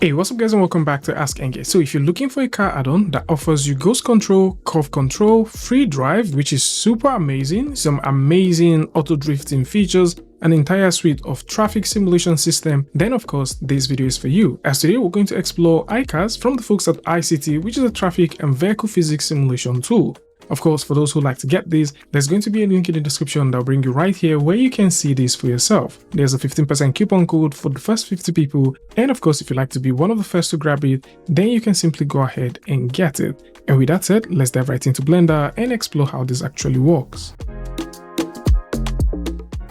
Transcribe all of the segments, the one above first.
Hey, what's up guys and welcome back to askNK. So if you're looking for a car add-on that offers you ghost control, curve control, free drive, which is super amazing, some amazing auto drifting features, an entire suite of traffic simulation system, then of course this video is for you. As today we're going to explore iCars from the folks at Icity, which is a traffic and vehicle physics simulation tool. Of course, for those who like to get these, there's going to be a link in the description that'll bring you right here where you can see this for yourself. There's a 15% coupon code for the first 50 people, and of course if you'd like to be one of the first to grab it, then you can simply go ahead and get it. And with that said, let's dive right into Blender and explore how this actually works.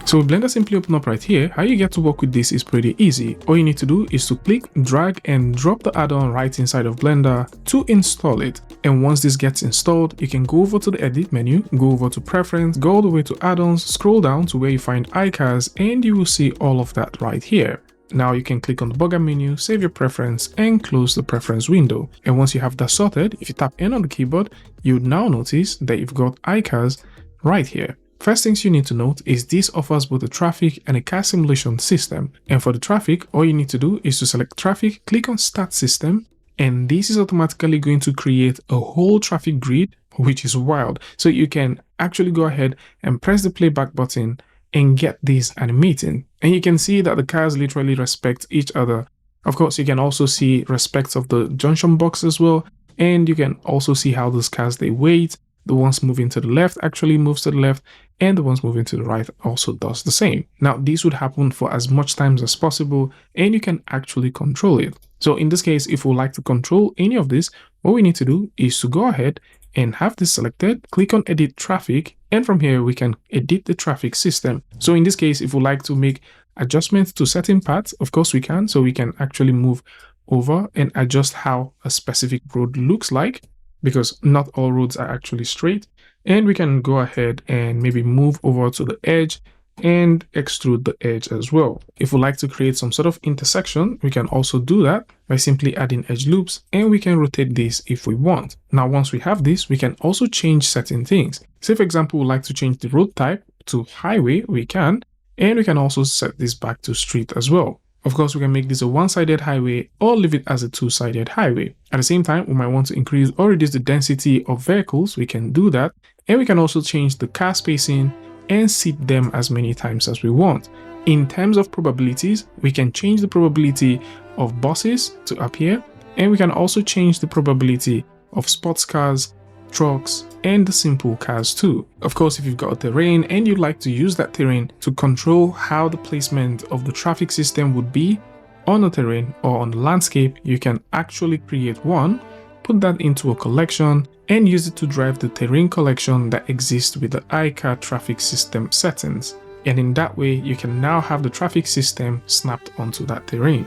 So with Blender simply open up right here, how you get to work with this is pretty easy. All you need to do is to click, drag and drop the add-on right inside of Blender to install it. And once this gets installed, you can go over to the edit menu, go over to preference, go all the way to add-ons, scroll down to where you find iCars, and you will see all of that right here. Now you can click on the bugger menu, save your preference and close the preference window. And once you have that sorted, if you tap N on the keyboard, you would now notice that you've got iCars right here. First things you need to note is this offers both a traffic and a car simulation system. And for the traffic, all you need to do is to select traffic, click on start system, and this is automatically going to create a whole traffic grid, which is wild. So you can actually go ahead and press the playback button and get this animating. And you can see that the cars literally respect each other. Of course, you can also see respect of the junction box as well. And you can also see how those cars, they wait. The ones moving to the left actually moves to the left, and the ones moving to the right also does the same. Now, this would happen for as much times as possible, and you can actually control it. So in this case, if we would like to control any of this, what we need to do is to go ahead and have this selected, click on edit traffic, and from here we can edit the traffic system. So in this case, if we like to make adjustments to certain parts, of course we can. So we can actually move over and adjust how a specific road looks like, because not all roads are actually straight. And we can go ahead and maybe move over to the edge and extrude the edge as well. If we like to create some sort of intersection, we can also do that by simply adding edge loops, and we can rotate this if we want. Now, once we have this, we can also change certain things. Say for example, we like to change the road type to highway, we can, and we can also set this back to street as well. Of course, we can make this a one-sided highway or leave it as a two-sided highway. At the same time, we might want to increase or reduce the density of vehicles. We can do that. And we can also change the car spacing and seat them as many times as we want. In terms of probabilities, we can change the probability of buses to appear. And we can also change the probability of sports cars, trucks, and the simple cars too. Of course, if you've got a terrain and you'd like to use that terrain to control how the placement of the traffic system would be on a terrain or on the landscape, you can actually create one, put that into a collection, and use it to drive the terrain collection that exists with the iCar traffic system settings. And in that way, you can now have the traffic system snapped onto that terrain.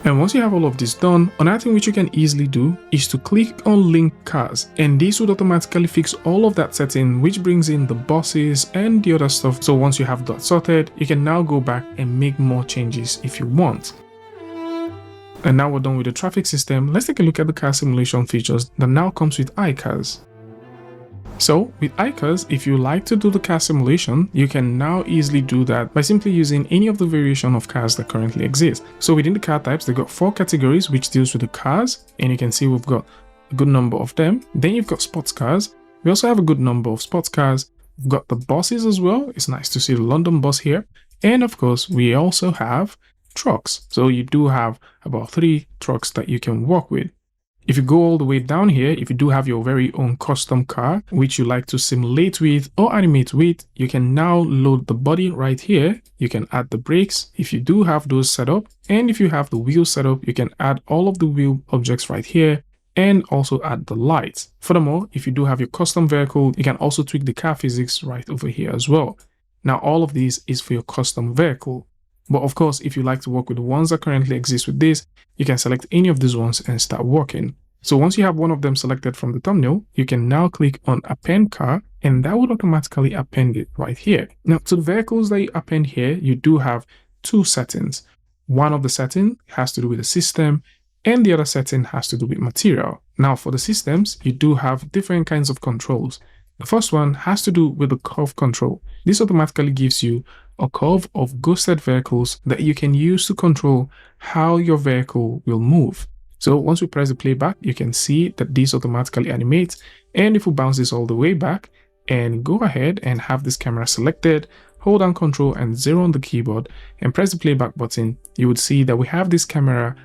And once you have all of this done, another thing which you can easily do is to click on link cars, and this would automatically fix all of that setting, which brings in the buses and the other stuff. So once you have that sorted, you can now go back and make more changes if you want. And now we're done with the traffic system, let's take a look at the car simulation features that now comes with iCars. So with iCars, if you like to do the car simulation, you can now easily do that by simply using any of the variation of cars that currently exist. So within the car types, they've got 4 categories which deals with the cars, and you can see we've got a good number of them. Then you've got sports cars. We also have a good number of sports cars. We've got the buses as well. It's nice to see the London bus here. And of course, we also have trucks. So you do have about 3 trucks that you can work with. If you go all the way down here, if you do have your very own custom car, which you like to simulate with or animate with, you can now load the body right here. You can add the brakes if you do have those set up. And if you have the wheel set up, you can add all of the wheel objects right here and also add the lights. Furthermore, if you do have your custom vehicle, you can also tweak the car physics right over here as well. Now, all of these is for your custom vehicle. But of course, if you like to work with the ones that currently exist with this, you can select any of these ones and start working. So once you have one of them selected from the thumbnail, you can now click on append car, and that would automatically append it right here. Now, to the vehicles that you append here, you do have 2 settings. One of the settings has to do with the system, and the other setting has to do with material. Now, for the systems, you do have different kinds of controls. The first one has to do with the curve control. This automatically gives you a curve of ghosted vehicles that you can use to control how your vehicle will move. So once we press the playback, you can see that this automatically animates. And if we bounce this all the way back and go ahead and have this camera selected, hold down Control and 0 on the keyboard and press the playback button, you would see that we have this camera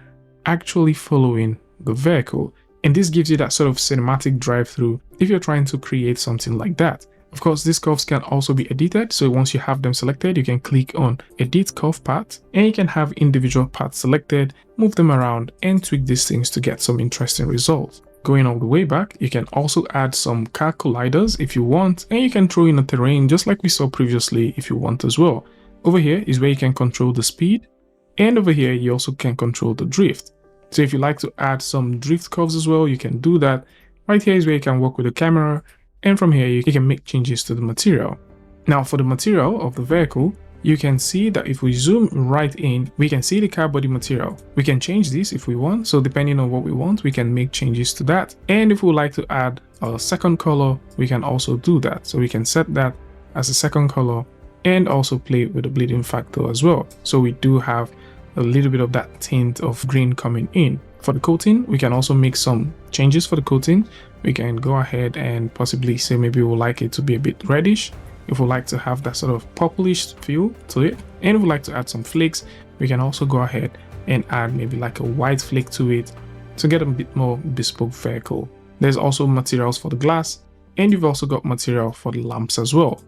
actually following the vehicle. And this gives you that sort of cinematic drive-through if you're trying to create something like that. Of course, these curves can also be edited. So once you have them selected, you can click on Edit Curve Path and you can have individual paths selected, move them around and tweak these things to get some interesting results. Going all the way back, you can also add some car colliders if you want, and you can throw in a terrain just like we saw previously if you want as well. Over here is where you can control the speed, and over here you also can control the drift. So if you like to add some drift curves as well, you can do that. Right here is where you can work with the camera, and from here you can make changes to the material. Now for the material of the vehicle, you can see that if we zoom right in, we can see the car body material. We can change this if we want. So depending on what we want, we can make changes to that. And if we would like to add a second color, we can also do that. So we can set that as a second color and also play with the bleeding factor as well. So we do have a little bit of that tint of green coming in. For the coating, we can also make some changes for the coating. We can go ahead and possibly say maybe we would like it to be a bit reddish. If we like to have that sort of purplish feel to it, and if we like to add some flakes, we can also go ahead and add maybe like a white flake to it to get a bit more bespoke vehicle. There's also materials for the glass, and you've also got material for the lamps as well.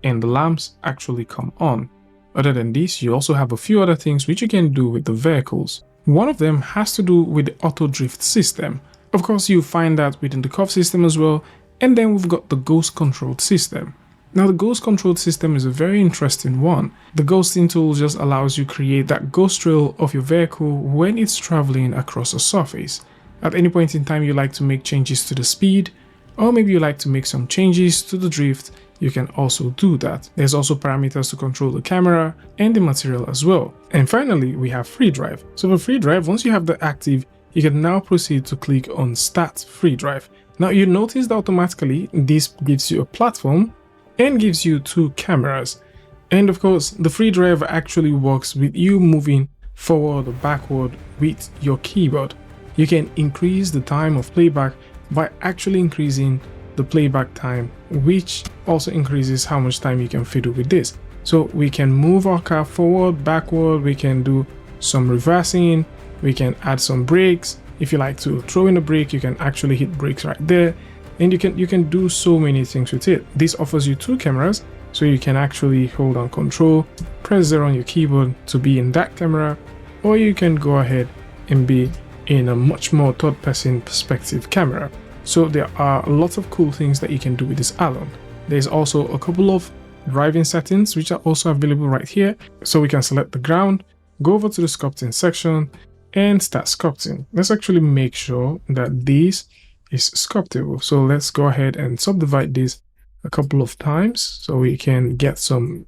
And the lamps actually come on. Other than this, you also have a few other things which you can do with the vehicles. One of them has to do with the auto drift system. Of course, you find that within the curve system as well, and then we've got the ghost controlled system. Now the ghost controlled system is a very interesting one. The ghosting tool just allows you to create that ghost trail of your vehicle when it's traveling across a surface. At any point in time you like to make changes to the speed, or maybe you like to make some changes to the drift, you can also do that. There's also parameters to control the camera and the material as well. And finally, we have free drive. So for free drive, once you have that active, you can now proceed to click on Start Free Drive. Now you notice that automatically this gives you a platform and gives you 2 cameras. And of course, the free drive actually works with you moving forward or backward with your keyboard. You can increase the time of playback by actually increasing the playback time, which also increases how much time you can fiddle with this. So we can move our car forward, backward, we can do some reversing, we can add some brakes. If you like to throw in a brake, you can actually hit brakes right there. And you can do so many things with it. This offers you 2 cameras, so you can actually hold on Control, press 0 on your keyboard to be in that camera, or you can go ahead and be in a much more third-person perspective camera. So there are lots of cool things that you can do with this add-on. There's also a couple of driving settings which are also available right here. So we can select the ground, go over to the sculpting section and start sculpting. Let's actually make sure that this is sculptable. So let's go ahead and subdivide this a couple of times so we can get some,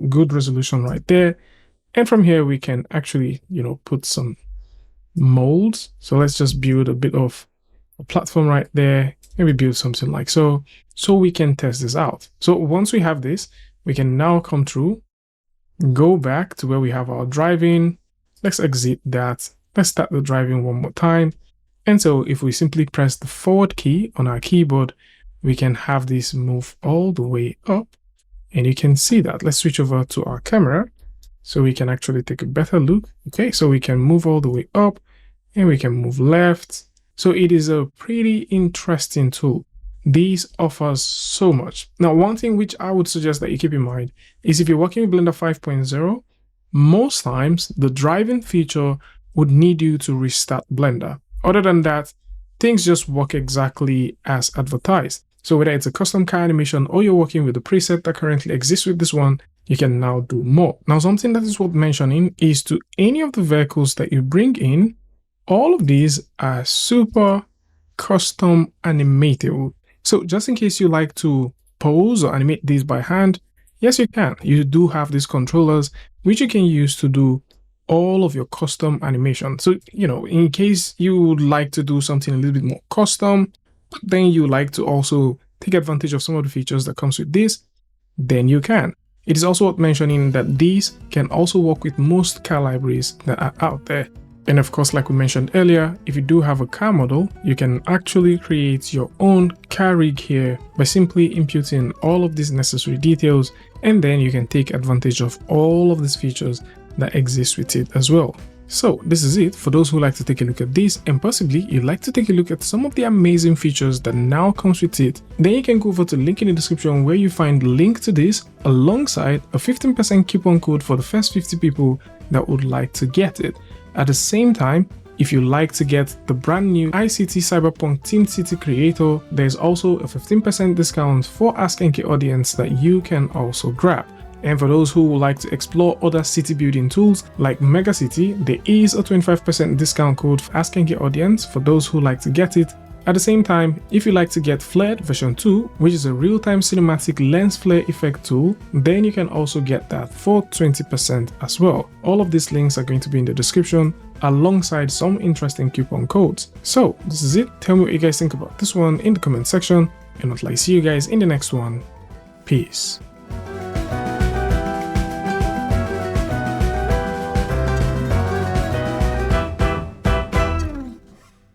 good resolution right there. And from here we can actually, put some molds. So let's just build a bit of a platform right there. Maybe build something like so we can test this out. So once we have this, we can now come through, go back to where we have our driving. Let's exit that. Let's start the driving one more time. And so if we simply press the forward key on our keyboard, we can have this move all the way up, and you can see that. Let's switch over to our camera so we can actually take a better look. Okay, so we can move all the way up and we can move left. So it is a pretty interesting tool. This offers so much. Now, one thing which I would suggest that you keep in mind is if you're working with Blender 5.0, most times the driving feature would need you to restart Blender. Other than that, things just work exactly as advertised. So whether it's a custom car animation or you're working with the preset that currently exists with this one, you can now do more. Now, something that is worth mentioning is to any of the vehicles that you bring in, all of these are super custom animatable. So just in case you like to pose or animate these by hand, yes, you can. You do have these controllers which you can use to do all of your custom animation. So, in case you would like to do something a little bit more custom, but then you like to also take advantage of some of the features that comes with this, then you can. It is also worth mentioning that these can also work with most car libraries that are out there. And of course, like we mentioned earlier, if you do have a car model, you can actually create your own car rig here by simply inputting all of these necessary details, and then you can take advantage of all of these features that exist with it as well. So this is it for those who like to take a look at this, and possibly you'd like to take a look at some of the amazing features that now comes with it. Then you can go over to the link in the description where you find the link to this alongside a 15% coupon code for the first 50 people that would like to get it. At the same time, if you like to get the brand new Icity Cyberpunk Team City Creator, there's also a 15% discount for askNK audience that you can also grab. And for those who would like to explore other city building tools like Megacity, there is a 25% discount code for askNK audience for those who like to get it. At the same time, if you like to get Flared version 2, which is a real-time cinematic lens flare effect tool, then you can also get that for 20% as well. All of these links are going to be in the description alongside some interesting coupon codes. So this is it. Tell me what you guys think about this one in the comment section, and I'll see you guys in the next one. Peace.